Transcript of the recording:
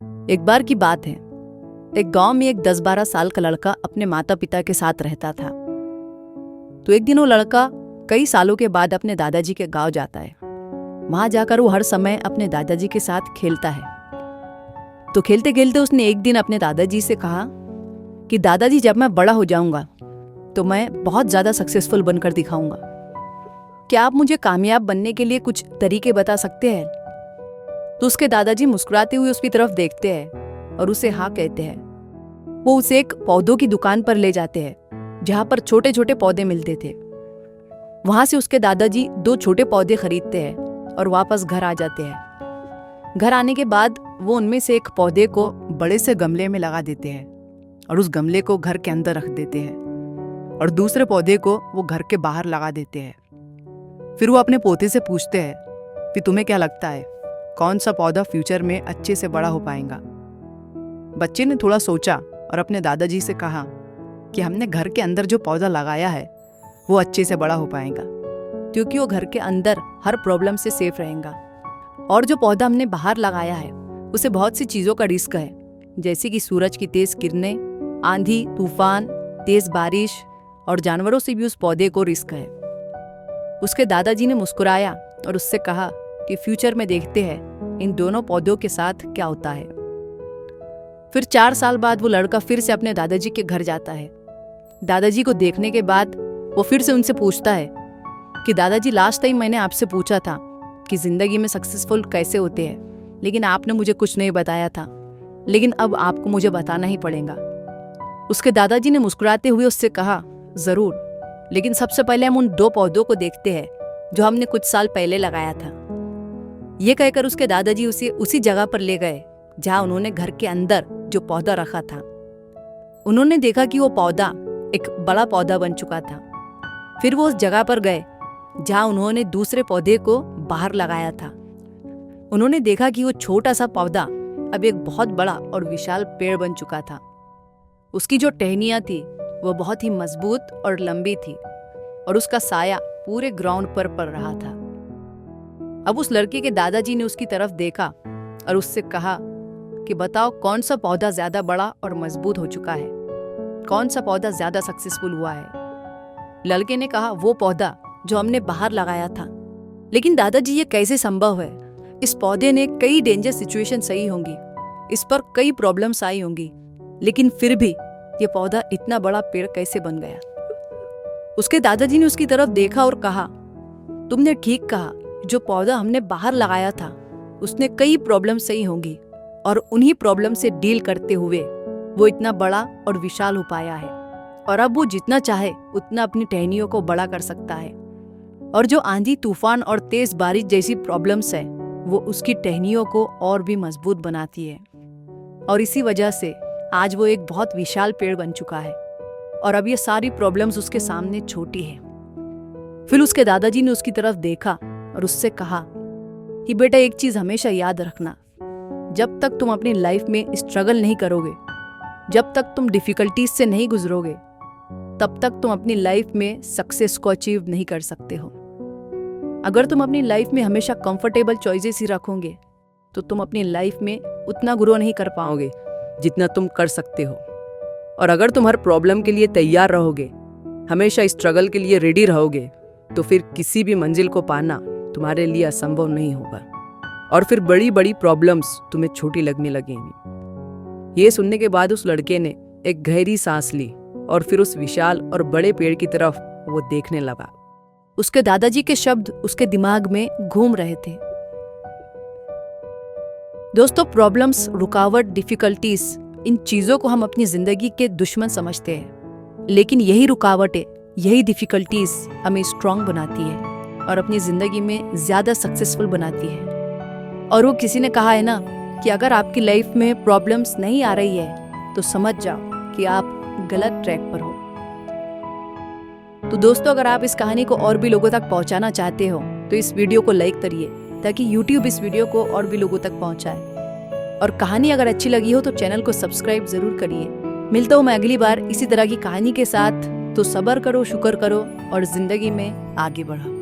एक बार की बात है, एक गांव में एक 10-12 साल का लड़का अपने माता पिता के साथ रहता था। तो एक दिन वो लड़का कई सालों के बाद अपने दादाजी के गांव जाता है। वहां जाकर वो हर समय अपने दादाजी के साथ खेलता है। तो खेलते खेलते उसने एक दिन अपने दादाजी से कहा कि दादाजी, जब मैं बड़ा हो जाऊंगा तो मैं बहुत ज्यादा सक्सेसफुल बनकर दिखाऊंगा। क्या आप मुझे कामयाब बनने के लिए कुछ तरीके बता सकते हैं? तो उसके दादाजी मुस्कुराते हुए उसकी तरफ देखते हैं और उसे हाँ कहते हैं। वो उसे एक पौधों की दुकान पर ले जाते हैं जहां पर छोटे छोटे पौधे मिलते थे। वहां से उसके दादाजी 2 छोटे पौधे खरीदते हैं और वापस घर आ जाते हैं। घर आने के बाद वो उनमें से एक पौधे को बड़े से गमले में लगा देते हैं और उस गमले को घर के अंदर रख देते हैं और दूसरे पौधे को वो घर के बाहर लगा देते हैं। फिर वो अपने पोते से पूछते हैं कि तुम्हें क्या लगता है, कौन सा पौधा फ्यूचर में अच्छे से बड़ा हो पाएगा? बच्चे ने थोड़ा सोचा और अपने दादाजी से कहा कि हमने घर के अंदर जो पौधा लगाया है वो अच्छे से बड़ा हो पाएगा, क्योंकि वो घर के अंदर हर प्रॉब्लम से सेफ रहेगा। और जो पौधा हमने बाहर लगाया है उसे बहुत सी चीज़ों का रिस्क है, जैसे कि सूरज की तेज किरणें, आंधी, तूफान, तेज बारिश और जानवरों से भी उस पौधे को रिस्क है। उसके दादाजी ने मुस्कुराया और उससे कहा कि फ्यूचर में देखते हैं इन दोनों पौधों के साथ क्या होता है। फिर 4 साल बाद वो लड़का फिर से अपने दादाजी के घर जाता है। दादाजी को देखने के बाद वो फिर से उनसे पूछता है कि दादाजी, लास्ट टाइम मैंने आपसे पूछा था कि जिंदगी में सक्सेसफुल कैसे होते हैं, लेकिन आपने मुझे कुछ नहीं बताया था, लेकिन अब आपको मुझे बताना ही पड़ेगा। उसके दादाजी ने मुस्कुराते हुए उससे कहा, जरूर, लेकिन सबसे पहले हम उन 2 पौधों को देखते हैं जो हमने कुछ साल पहले लगाया था। ये कहकर उसके दादाजी उसे उसी जगह पर ले गए जहां उन्होंने घर के अंदर जो पौधा रखा था। उन्होंने देखा कि वो पौधा एक बड़ा पौधा बन चुका था। फिर वो उस जगह पर गए जहां उन्होंने दूसरे पौधे को बाहर लगाया था। उन्होंने देखा कि वो छोटा सा पौधा अब एक बहुत बड़ा और विशाल पेड़ बन चुका था। उसकी जो टहनियां थी वो बहुत ही मजबूत और लंबी थी और उसका साया पूरे ग्राउंड पर पड़ रहा था। अब उस लड़के के दादाजी ने उसकी तरफ देखा और उससे कहा कि बताओ, कौन सा पौधा ज्यादा बड़ा और मजबूत हो चुका है, कौन सा पौधा ज्यादा सक्सेसफुल हुआ है? लड़के ने कहा, वो पौधा जो हमने बाहर लगाया था। लेकिन दादाजी, ये कैसे संभव है? इस पौधे ने कई डेंजर सिचुएशन सही होंगी, इस पर कई प्रॉब्लम्स आई होंगी, लेकिन फिर भी ये पौधा इतना बड़ा पेड़ कैसे बन गया? उसके दादाजी ने उसकी तरफ देखा और कहा, तुमने ठीक कहा, जो पौधा हमने बाहर लगाया था उसने कई प्रॉब्लम सही होंगी और उन्हीं प्रॉब्लम से डील करते हुए वो इतना बड़ा और विशाल हो पाया है। और अब वो जितना चाहे उतना अपनी टहनियों को बड़ा कर सकता है। और जो आंधी, तूफान और तेज बारिश जैसी प्रॉब्लम्स है वो उसकी टहनियों को और भी मजबूत बनाती है। और इसी वजह से आज वो एक बहुत विशाल पेड़ बन चुका है और अब ये सारी प्रॉब्लम्स उसके सामने छोटी है। फिर उसके दादाजी ने उसकी तरफ देखा और उससे कहा कि बेटा, एक चीज हमेशा याद रखना, जब तक तुम अपनी लाइफ में स्ट्रगल नहीं करोगे, जब तक तुम डिफिकल्टीज से नहीं गुजरोगे, तब तक तुम अपनी लाइफ में सक्सेस को अचीव नहीं कर सकते हो। अगर तुम अपनी लाइफ में हमेशा कंफर्टेबल चॉइसेस ही रखोगे तो तुम अपनी लाइफ में उतना ग्रो नहीं कर पाओगे जितना तुम कर सकते हो। और अगर तुम हर प्रॉब्लम के लिए तैयार रहोगे, हमेशा स्ट्रगल के लिए रेडी रहोगे, तो फिर किसी भी मंजिल को पाना तुम्हारे लिए असंभव नहीं होगा और फिर बड़ी बड़ी प्रॉब्लम्स तुम्हें छोटी लगने लगेंगी। ये सुनने के बाद उस लड़के ने एक गहरी सांस ली और फिर उस विशाल और बड़े पेड़ की तरफ वो देखने लगा। उसके दादाजी के शब्द उसके दिमाग में घूम रहे थे। दोस्तों, प्रॉब्लम्स, रुकावट, डिफिकल्टीज, इन चीजों को हम अपनी जिंदगी के दुश्मन समझते हैं, लेकिन यही रुकावटें, यही डिफिकल्टीज हमें स्ट्रांग बनाती है और अपनी जिंदगी में ज्यादा सक्सेसफुल बनाती है। और वो किसी ने कहा है ना कि अगर आपकी लाइफ में प्रॉब्लम्स नहीं आ रही है तो समझ जाओ कि आप गलत ट्रैक पर हो। तो दोस्तों, अगर आप इस कहानी को और भी लोगों तक पहुंचाना चाहते हो तो इस वीडियो को लाइक करिए ताकि YouTube इस वीडियो को और भी लोगों तक पहुंचाए। और कहानी अगर अच्छी लगी हो तो चैनल को सब्सक्राइब जरूर करिए। मिलता हूं मैं अगली बार इसी तरह की कहानी के साथ। तो सब्र करो, शुक्र करो और जिंदगी में आगे बढ़ो।